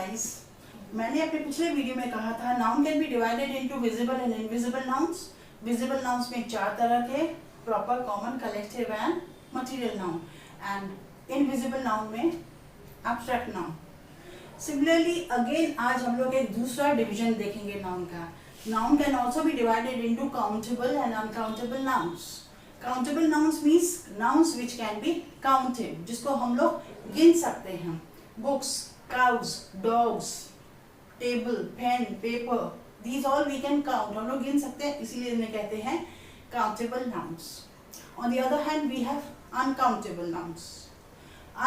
Nice. मैंने अपने पिछले वीडियो में कहा था noun can be divided into visible and invisible nouns. Visible nouns में 4 तरह के, proper, common, collective and material noun, and invisible noun में एब्स्ट्रैक्ट नाउन। सिमिलरली अगेन आज हम लोग एक दूसरा डिवीजन देखेंगे नाउन का। Noun can also be divided into countable and uncountable nouns. Countable nouns means nouns which can be counted, जिसको हम लोग गिन सकते हैं। Books, cows, dogs, table, pen, paper, these all we can count, हम लोग गिन सकते हैं, इसीलिए इन्हें कहते हैं countable nouns. On the other hand we have uncountable nouns.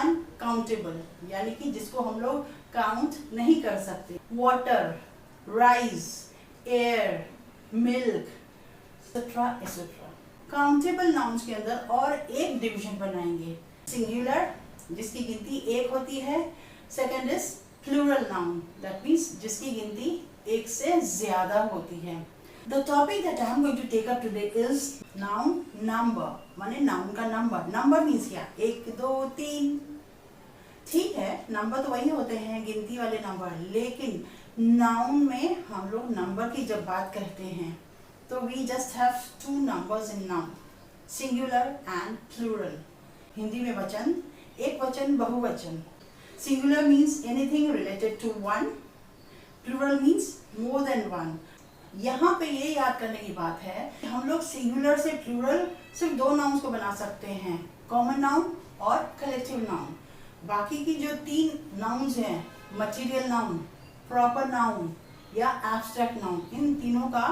Uncountable यानी कि जिसको हम लोग काउंट नहीं कर सकते। Water, rice, air, milk, etcetera etcetera. Countable nouns के अंदर और एक डिवीजन बनाएंगे, सिंगुलर जिसकी गिनती एक होती है। Second is plural noun, that means जिसकी गिनती एक से ज्यादा होती है। The topic that I am going to take up today is noun number, माने नाउन का नंबर। नंबर मीन्स क्या? 1 2 3, ठीक है, नंबर तो वही होते हैं गिनती वाले नंबर, लेकिन नाउन में हम लोग नंबर की जब बात करते हैं तो we just have 2 numbers in noun, singular and plural. Hindi में वचन, एक वचन, बहुवचन। Singular means anything related to one, plural means more than one. यहाँ पे ये याद करने की बात है कि हम लोग सिंगुलर से प्लूरल सिर्फ 2 नाउन्स को बना सकते हैं, कॉमन नाउन और कलेक्टिव नाउन। बाकी की जो 3 नाउन्स हैं, मटेरियल नाउन, प्रॉपर नाउन या एब्स्ट्रैक्ट नाउन, इन तीनों का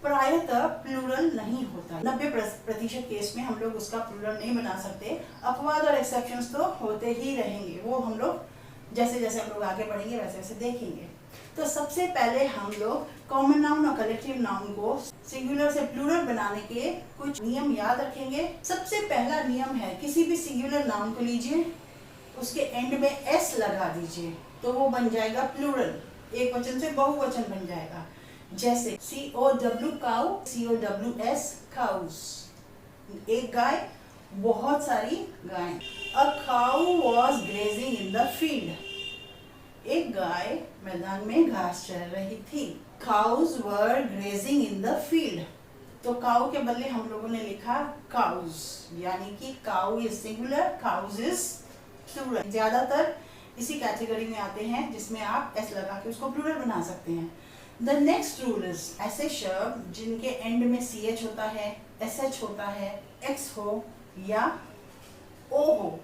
प्रायतः प्लूरल नहीं होता। 90% केस में हम लोग उसका प्लूरल नहीं बना सकते। अपवाद और एक्सेप्शंस तो होते ही रहेंगे, वो हम लोग जैसे जैसे हम लोग आगे बढ़ेंगे वैसे वैसे देखेंगे। तो सबसे पहले हम लोग कॉमन नाउन और कलेक्टिव नाउन को सिंगुलर से प्लूरल बनाने के कुछ नियम याद रखेंगे। सबसे पहला नियम है, किसी भी सिंगुलर नाउन को लीजिए, उसके एंड में एस लगा दीजिए तो वो बन जाएगा प्लूरल, एक वचन से बहुवचन बन जाएगा। जैसे COW काउ, COWS काउस, एक गाय, बहुत सारी गायें। A cow was grazing in the field, एक गाय मैदान में घास चर रही थी। Cows were grazing in the field, तो काउ के बदले हम लोगों ने लिखा काउज, यानी कि cow is singular, cows is plural. ज्यादातर इसी कैटेगरी में आते हैं जिसमें आप एस लगा के उसको प्लूरल बना सकते हैं। द नेक्स्ट रूल इज, ऐसे शब्द जिनके एंड में CH होता है, SH होता है, X हो या O हो,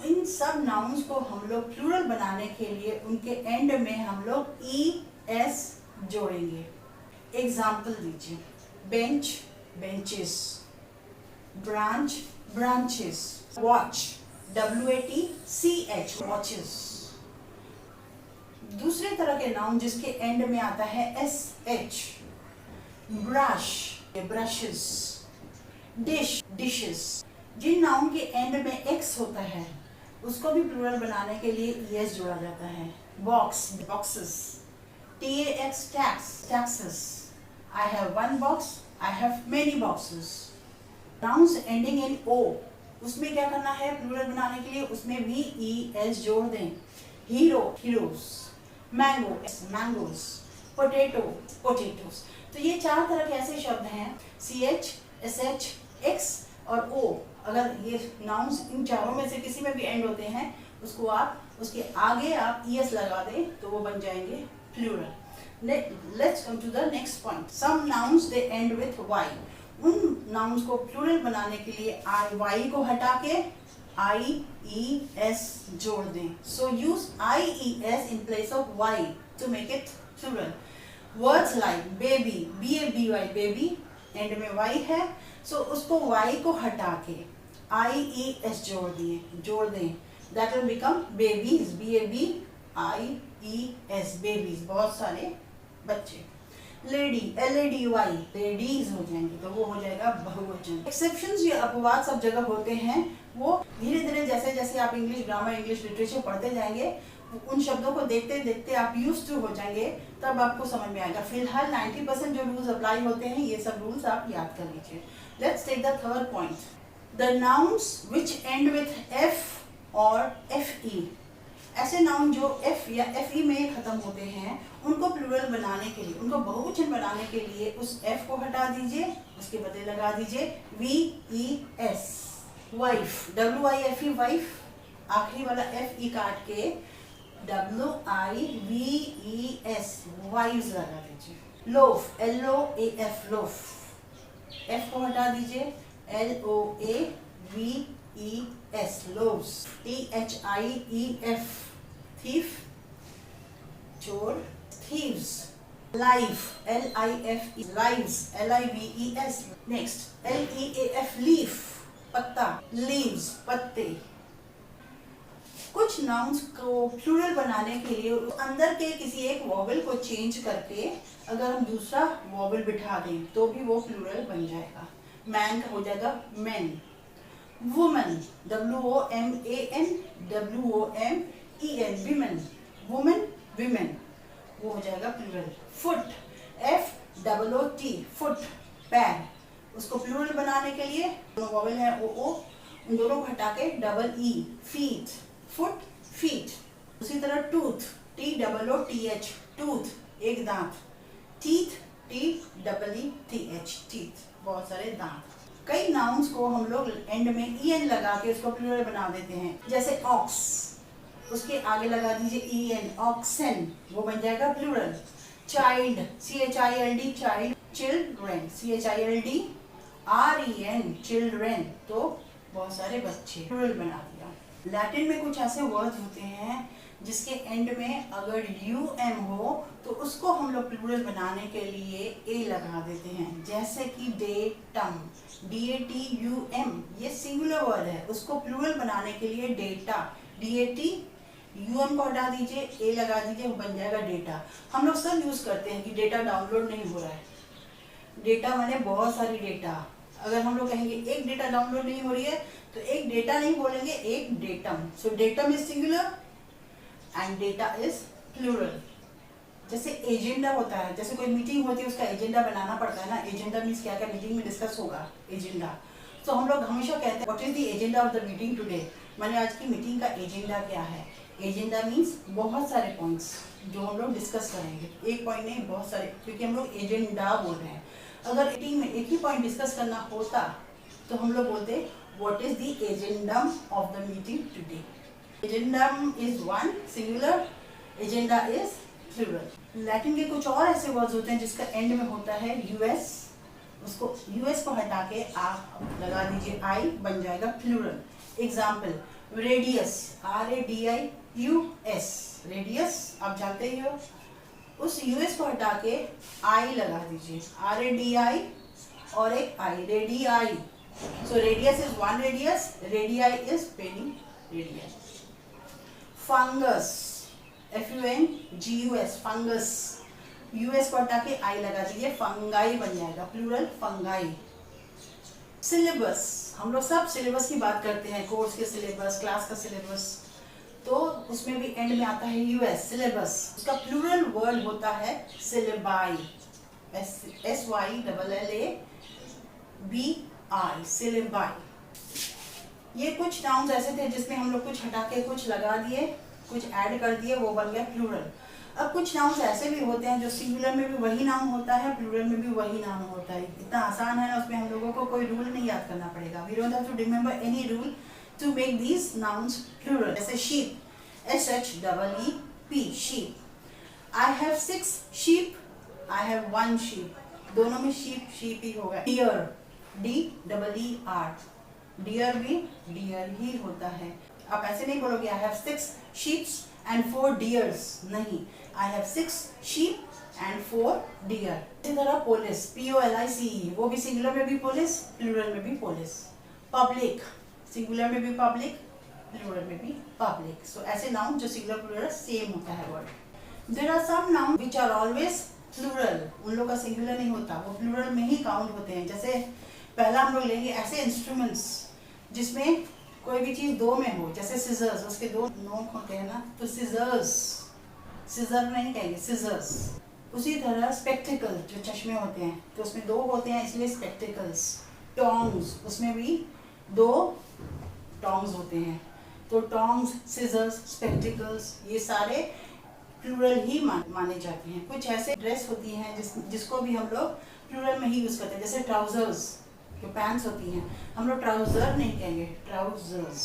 इन सब नाउन्स को हम लोग प्लूरल बनाने के लिए उनके एंड में हम लोग ES जोड़ेंगे। एग्जाम्पल दीजिए, bench, benches, branch, branches, watch, WATCH, watches. दूसरे तरह के नाउन जिसके एंड में आता है SH, brush, brushes, dish, dishes. जिन नाउन के एंड में X होता है उसको भी प्लूरल बनाने के लिए ES जोड़ा जाता है। Box, boxes, TAX, tax, taxes. I have 1 box, I have many boxes। Nouns ending in O, उसमें क्या करना है प्लूरल बनाने के लिए? उसमें भी ES जोड़ दें। Hero, heroes, mango, mangoes, potato, potatoes. तो ये 4 तरह के ऐसे शब्द हैं, CH, SH, X और O। अगर ये नाउन्स इन चारों में से किसी में भी एंड होते हैं, उसको आप उसके आगे आप ES लगा दें तो वो बन जाएंगे plural. Let's come to the next point. Some nouns they end with Y। उन नाउन्स को प्लूरल बनाने के लिए Y को हटा के IES जोड़ दें। So use IES in place of Y to make it plural. Words like baby, BABY, baby, and में Y है, so उसको Y को हटा के IES जोड़ दें। That will become babies, BABIES, babies, बहुत सारे बच्चे। लेडी, LADY, लेडीज हो जाएंगे तो वो हो जाएगा बहुवचन। एक्सेप्शंस या अपवाद सब जगह होते हैं, वो धीरे धीरे जैसे जैसे आप इंग्लिश ग्रामर, इंग्लिश लिटरेचर पढ़ते जाएंगे, उन शब्दों को देखते देखते आप यूज्ड टू हो जाएंगे, तब आपको समझ में आएगा। फिलहाल 90% जो रूल्स अप्लाई होते हैं, ये सब रूल्स आप याद कर लीजिए। Let's take the third point, the nouns which end with F और FE ऐसे नाउन जो एफ या एफ ई में खत्म होते हैं, उनको प्लूरल बनाने के लिए, उनको बहुवचन बनाने के लिए उस एफ को हटा दीजिए, उसके बदले लगा दीजिए V E S. Wife, W I F E wife, आखिरी वाला एफ ई काट के W I V E S wives लगा दीजिए। Loaf, L O A F loaf, F को हटा दीजिए, L O A V E S loaves. T H I E F thief, चोर, thieves. Life, L I F E lives, L I V E S. Next L E A F leaf, पत्ता, leaves पत्ते। कुछ nouns को plural बनाने के लिए अंदर के किसी एक वॉवल को चेंज करके अगर हम दूसरा वॉवल बिठा दें तो भी वो प्लूरल बन जाएगा। मैन का हो जाएगा man. Woman, W O M A N, W O M E N, women, women, women, वो हो जाएगा plural. Foot, F double O T, foot, पैर, उसको प्लूरल बनाने के लिए दोनों वॉवल है ओ ओ, उन दोनों को हटा के double E, feet, foot, feet. उसी तरह tooth, T double O T H, tooth, एक दांत। Teeth, T double E T H, teeth, बहुत सारे दांत। कई नाउन्स को हम लोग एंड में ई एन लगा के उसको प्लूरल बना देते हैं, जैसे ऑक्स, उसके आगे लगा दीजिए ई एन, ऑक्सन, वो बन जाएगा plural. Child, C H I L D, child, children, C H I L D R E N, children, तो बहुत सारे बच्चे, प्लूरल बना दिया। लैटिन में कुछ ऐसे वर्ड्स होते हैं जिसके एंड में अगर यू एम हो तो उसको हम लोग प्लूरल बनाने के लिए ए लगा देते हैं, जैसे कि datum, D A T U M, ये सिंगुलर वर्ड है, उसको प्लूरल बनाने के लिए data, D A T U M को हटा दीजिए, ए लगा दीजिए, वो बन जाएगा डेटा। हम लोग सब यूज करते हैं कि डेटा डाउनलोड नहीं हो रहा है। डेटा माने बहुत सारी डेटा। अगर हम लोग कहेंगे एक डेटा डाउनलोड नहीं हो रही है तो एक डेटा नहीं बोलेंगे, एक datum. So datum is singular and data is plural. जैसे एजेंडा होता है, जैसे कोई मीटिंग होती है उसका एजेंडा बनाना पड़ता है ना, एजेंडा मीन्स क्या क्या मीटिंग में डिस्कस होगा, एजेंडा। तो हम लोग हमेशा कहते हैं what is the agenda of the meeting today, माने आज की मीटिंग का एजेंडा क्या है। एजेंडा मीन्स बहुत सारे पॉइंट्स जो हम लोग डिस्कस करेंगे, एक पॉइंट नहीं बहुत सारे, क्योंकि हम लोग एजेंडा बोल रहे हैं। अगर मीटिंग में एक ही पॉइंट डिस्कस करना होता तो हम लोग बोलते what is the agendum of the meeting today. Agendum is one, singular, agenda is plural. Latin के कुछ और ऐसे वर्ड्स होते हैं जिसका एंड में होता है यूएस, उसको यूएस को हटा के आप लगा दीजिए आई, बन जाएगा plural. Example, radius, R A D I U S, radius आप जानते ही हो, उस यूएस को हटा के आई लगा दीजिए, आर ए डी आई और एक I, radii. So radius is one radius, radii is many radius. Fungus, F U N G U S, fungus, US को हटा के आई लगा दीजिए, फंगाई बन जाएगा, प्लूरल फंगाई। सिलेबस, हम लोग सब सिलेबस की बात करते हैं, कोर्स के सिलेबस, क्लास का सिलेबस, तो उसमें भी एंड में आता है यूएस, सिलेबस, उसका प्लूरल वर्ड होता है syllabi, S Y double L A B I, syllabi. ये कुछ नाउन्स ऐसे थे जिसमें हम लोग कुछ हटा के कुछ लगा दिए, कुछ ऐड कर दिए, वो बन गया प्लूरल। अब कुछ नाउन्स ऐसे भी होते हैं जो सिंगुलर में भी वही नाउन होता है, प्लूरल में भी वही नाउन होता है। इतना आसान है ना, उसमें हम लोगों को कोई रूल नहीं याद करना पड़ेगा। We don't have to remember any rule to make these nouns plural. जैसे sheep, S-H-E-E-P, sheep. I have 6 sheep, I have 1 sheep. दोनों में sheep, sheep ही होगा। Deer, D-E-E-R, deer भी deer ही होता है। आप ऐसे नहीं बोलोगे I have 6 sheep and 4 deers, नहीं, I have 6 sheep and 4 deer। इसी तरह police, P-O-L-I-C-E, वो भी सिंगुलर में भी police, प्लूरल में भी police। Public, सिंगुलर में भी पब्लिक, प्लूरल में भी पब्लिक। सो ऐसे नाउन जो सिंगुलर प्लूरल सेम होता है word. There are some noun which are always plural, उन लोग का सिंगुलर नहीं होता, वो प्लूरल में ही काउंट होते हैं। जैसे पहला हम लोग लेंगे ऐसे इंस्ट्रूमेंट्स जिसमें कोई भी चीज दो में हो, जैसे सिजर्स, उसके दो नोक होते हैं ना, तो सिजर्स, सिजर नहीं कहेंगे, सिजर्स। उसी तरह स्पेक्टिकल, जो चश्मे होते हैं तो उसमें दो होते हैं इसलिए स्पेक्टिकल्स। टोंग्स, उसमें भी दो टोंग्स होते हैं। तो टॉन्ग्स, सिजर्स, स्पेक्टिकल्स, ये सारे प्लूरल ही माने जाते हैं। कुछ ऐसे ड्रेस होती हैं जिसको भी हम लोग प्लूरल में ही यूज करते हैं, जैसे ट्राउजर्स, जो पैंट्स होती हैं, हम लोग ट्राउजर नहीं कहेंगे, ट्राउजर्स।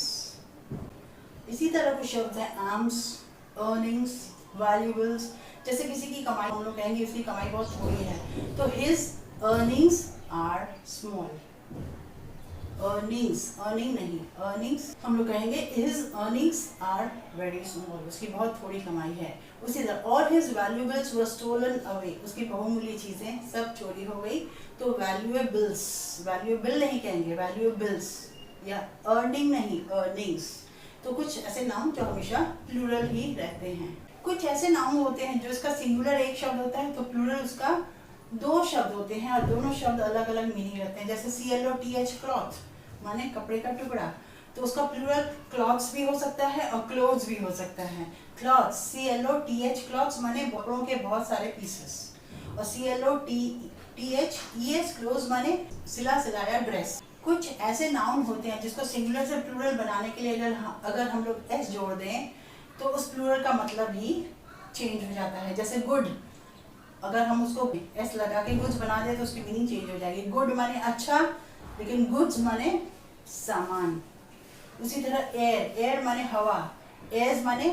इसी तरह कुछ शब्द हैं, आर्म्स, अर्निंग्स, वैल्यूएबल्स। जैसे किसी की कमाई, हम लोग कहेंगे उसकी कमाई बहुत थोड़ी है, तो his earnings are small. Earnings, earning नहीं, अर्निंग्स हम लोग कहेंगे his earnings are very small, उसकी बहुत थोड़ी कमाई है। उसी तरह और his valuables were stolen away, उसकी बहुमूल्य चीजें सब चोरी हो गई, तो वैल्यूएबल्स, वैल्यूएबल नहीं कहेंगे, वैल्यूएबल्स, या अर्निंग नहीं, अर्निंग्स। तो कुछ ऐसे नाउन जो हमेशा प्लूरल ही रहते हैं। कुछ ऐसे नाउन होते हैं जो इसका सिंगुलर एक शब्द होता है, तो प्लूरल उसका दो शब्द होते हैं और दोनों शब्द अलग अलग मीनिंग रखते हैं। जैसे CLOTH, क्लॉथ, माने कपड़े का टुकड़ा, तो उसका प्लूरल क्लॉथ्स भी हो सकता है और क्लोथ्स भी हो सकता है। क्लॉथ्स, CLOTH, क्लॉथ्स माने कपड़ों के बहुत सारे पीसेस, और CLOTHES, क्लोथ्स माने सिला सिलाया ड्रेस। कुछ ऐसे नाउन होते हैं जिसको सिंगुलर से प्लूरल बनाने के लिए अगर हम लोग s जोड़ दें तो उस प्लूरल का मतलब ही चेंज हो जाता है। जैसे गुड, अगर हम उसको s लगा के गुड्स बना दें तो उसकी मीनिंग चेंज हो जाएगी। गुड माने अच्छा, लेकिन गुड्स माने सामान। उसी तरह एयर, एयर माने हवा, एयर्स माने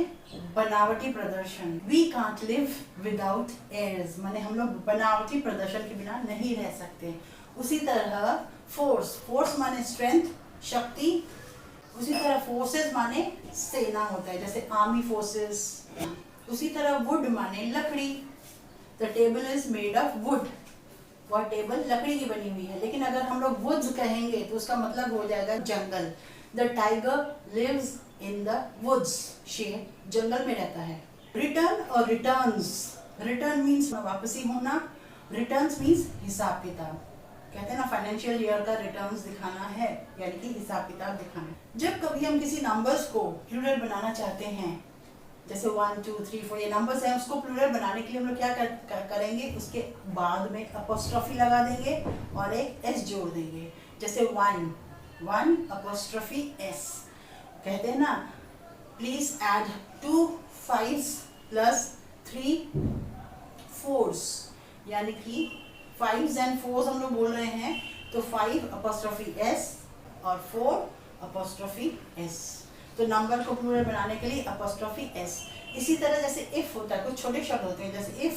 बनावटी प्रदर्शन। We can't live without airs, माने हम लोग बनावटी प्रदर्शन के बिना नहीं रह सकते। उसी तरह फोर्स, फोर्स माने स्ट्रेंथ, शक्ति। उसी तरह फोर्सेस माने सेना होता है, जैसे आर्मी फोर्सेस। उसी तरह वुड माने लकड़ी, the table is made of would, वह टेबल लकड़ी की बनी हुई है। लेकिन अगर हम लोग वुड्स कहेंगे तो उसका मतलब हो जाएगा जंगल। The tiger lives in the woods, शेर जंगल में रहता है। रिटर्न और रिटर्न्स, रिटर्न मीन्स वापसी होना, रिटर्न्स मीन्स हिसाब किताब। कहते हैं ना फाइनेंशियल ईयर का रिटर्न्स दिखाना है, यानी कि हिसाब किताब दिखाना। जब कभी हम किसी नंबर्स को प्लूरल बनाना चाहते हैं, जैसे 1 2 3 4 ये नंबर्स हैं, उसको प्लूरल बनाने के लिए हम लोग क्या करेंगे, उसके बाद में अपॉस्ट्रोफी लगा देंगे और एक s जोड़ देंगे। जैसे 1 अपॉस्ट्रोफी s, कहते हैं ना please add 2 5s plus 3 4s, यानी कि 5s and 4s हम लोग बोल रहे हैं, तो 5 अपॉस्ट्रोफी s और 4 अपॉस्ट्रोफी s। तो नंबर को प्लूरल बनाने के लिए अपॉस्ट्रोफी s। इसी तरह जैसे इफ होता है, कुछ छोटे शब्द होते हैं, जैसे if,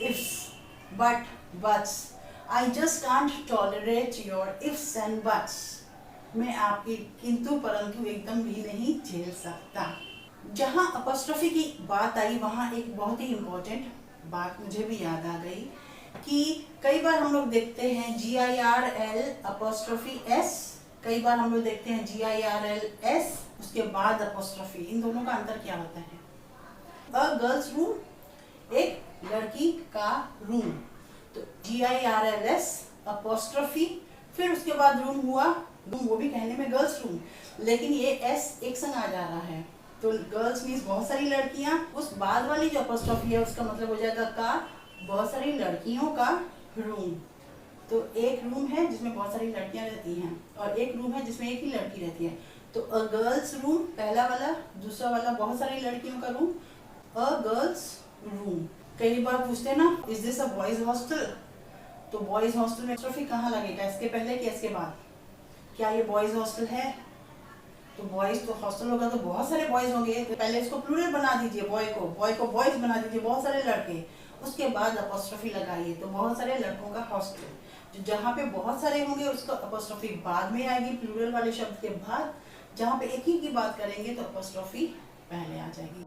ifs, but, buts. I just can't tolerate your ifs and buts, मैं आपकी किंतु परंतु एकदम भी नहीं झेल सकता। जहाँ अपॉस्ट्रोफी की बात आई वहाँ एक बहुत ही इम्पोर्टेंट बात मुझे भी याद आ गई कि कई बार हम लोग देखते हैं GIRL अपॉस्ट्रोफी s, कई बार हम लोग देखते हैं GIRL s उसके बाद अपॉस्ट्रोफी। इन दोनों का अंतर क्या होता है? अ गर्ल्स रूम, एक लड़की का रूम, तो GIRL s अपॉस्ट्रोफी, फिर उसके बाद रूम हुआ, रूम वो भी कहने में गर्ल्स रूम, लेकिन ये s एक संग आ जा रहा है, तो गर्ल्स मीन्स बहुत सारी लड़कियां। उस बाद वाली जो अपॉस्ट्रोफी है उसका मतलब हो जाएगा का बहुत सारी लड़कियों का रूम। तो एक रूम है जिसमें बहुत सारी लड़कियां रहती हैं और एक रूम है जिसमें एक ही लड़की रहती है। तो अ गर्ल्स रूम पहला वाला, दूसरा वाला बहुत सारी लड़कियों का रूम, अ गर्ल्स रूम। कई बार पूछते हैं ना, is this a boys hostel, तो बॉयज हॉस्टल में अपॉस्ट्रोफी कहाँ लगेगा, इसके पहले कि इसके बाद? क्या ये बॉयज हॉस्टल है? तो बॉयज तो हॉस्टल होगा तो बहुत सारे बॉयज होंगे, तो पहले इसको प्लूरल बना दीजिए, बॉय को बॉयज बना दीजिए, बहुत सारे लड़के, उसके बाद अपॉस्ट्रोफी लगाइए तो बहुत सारे लड़कों का हॉस्टल। जहाँ पे बहुत सारे होंगे उसको अपॉस्ट्रोफी बाद में आएगी, प्लूरल वाले शब्द के बाद। जहाँ पे एक ही की बात करेंगे तो अपॉस्ट्रोफी पहले आ जाएगी।